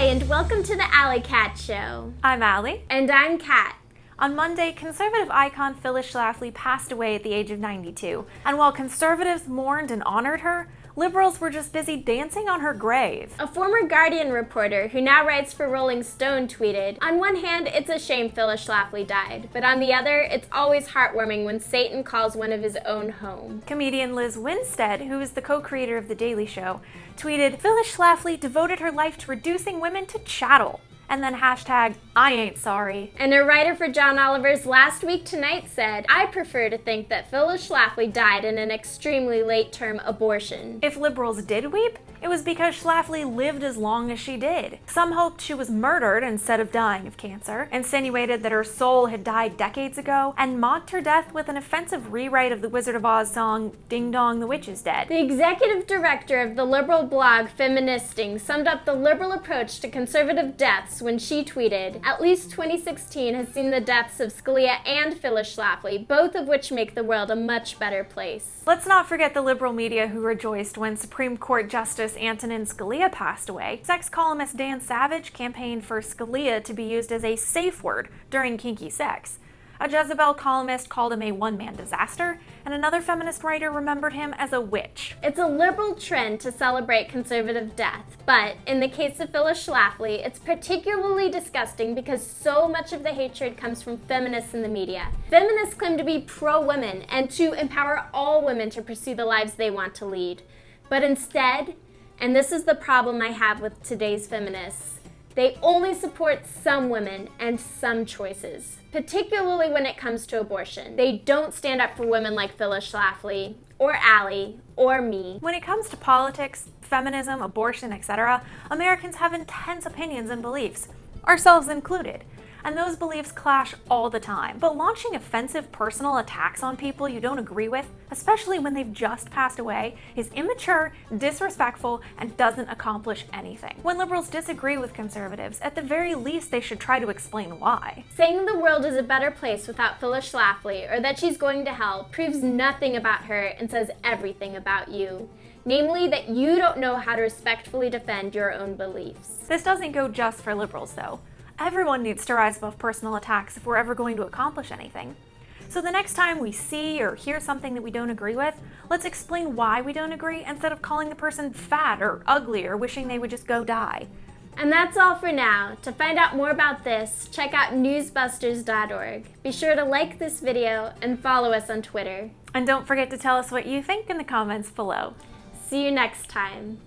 Hi, and welcome to the AlliKat Show. I'm Alli. And I'm Kat. On Monday, conservative icon Phyllis Schlafly passed away at the age of 92. And while conservatives mourned and honored her, liberals were just busy dancing on her grave. A former Guardian reporter who now writes for Rolling Stone tweeted, "On one hand, it's a shame Phyllis Schlafly died, but on the other, it's always heartwarming when Satan calls one of his own home." Comedian Liz Winstead, who is the co-creator of The Daily Show, tweeted, "Phyllis Schlafly devoted her life to reducing women to chattel." And then hashtag, I ain't sorry. And a writer for John Oliver's Last Week Tonight said, "I prefer to think that Phyllis Schlafly died in an extremely late-term abortion." If liberals did weep, it was because Schlafly lived as long as she did. Some hoped she was murdered instead of dying of cancer, insinuated that her soul had died decades ago, and mocked her death with an offensive rewrite of the Wizard of Oz song, Ding Dong, the Witch is Dead. The executive director of the liberal blog Feministing summed up the liberal approach to conservative deaths when she tweeted, "At least 2016 has seen the deaths of Scalia and Phyllis Schlafly, both of which make the world a much better place." Let's not forget the liberal media who rejoiced when Supreme Court Justice Antonin Scalia passed away. Sex columnist Dan Savage campaigned for Scalia to be used as a safe word during kinky sex. A Jezebel columnist called him a one-man disaster, and another feminist writer remembered him as a witch. It's a liberal trend to celebrate conservative death, but in the case of Phyllis Schlafly, it's particularly disgusting because so much of the hatred comes from feminists in the media. Feminists claim to be pro-women and to empower all women to pursue the lives they want to lead. But instead, and this is the problem I have with today's feminists, they only support some women and some choices, particularly when it comes to abortion. They don't stand up for women like Phyllis Schlafly, or Alli, or me. When it comes to politics, feminism, abortion, etc., Americans have intense opinions and beliefs, ourselves included. And those beliefs clash all the time. But launching offensive personal attacks on people you don't agree with, especially when they've just passed away, is immature, disrespectful, and doesn't accomplish anything. When liberals disagree with conservatives, at the very least they should try to explain why. Saying the world is a better place without Phyllis Schlafly, or that she's going to hell, proves nothing about her and says everything about you. Namely, that you don't know how to respectfully defend your own beliefs. This doesn't go just for liberals, though. Everyone needs to rise above personal attacks if we're ever going to accomplish anything. So the next time we see or hear something that we don't agree with, let's explain why we don't agree instead of calling the person fat or ugly or wishing they would just go die. And that's all for now. To find out more about this, check out newsbusters.org. Be sure to like this video and follow us on Twitter. And don't forget to tell us what you think in the comments below. See you next time.